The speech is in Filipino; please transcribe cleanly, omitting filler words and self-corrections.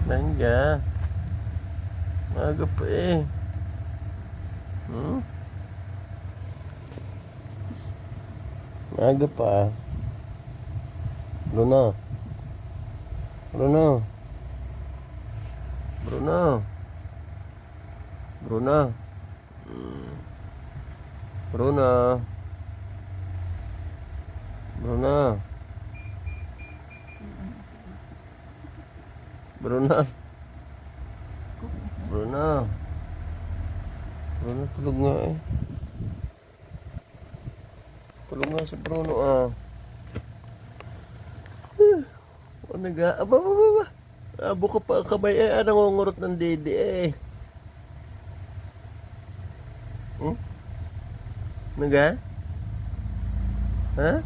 Mangga. Maaga pa eh. Maaga pa. Bruno. Bruno. Bruno. Bruno. Bruno. Bruno. Bruno. Bruno. Bruno, tulog nga eh. Tulog nga si Bruno ah. O naga, aba. Abo ka pa kamay eh, nangungurot ng dede eh. Naga? Ha?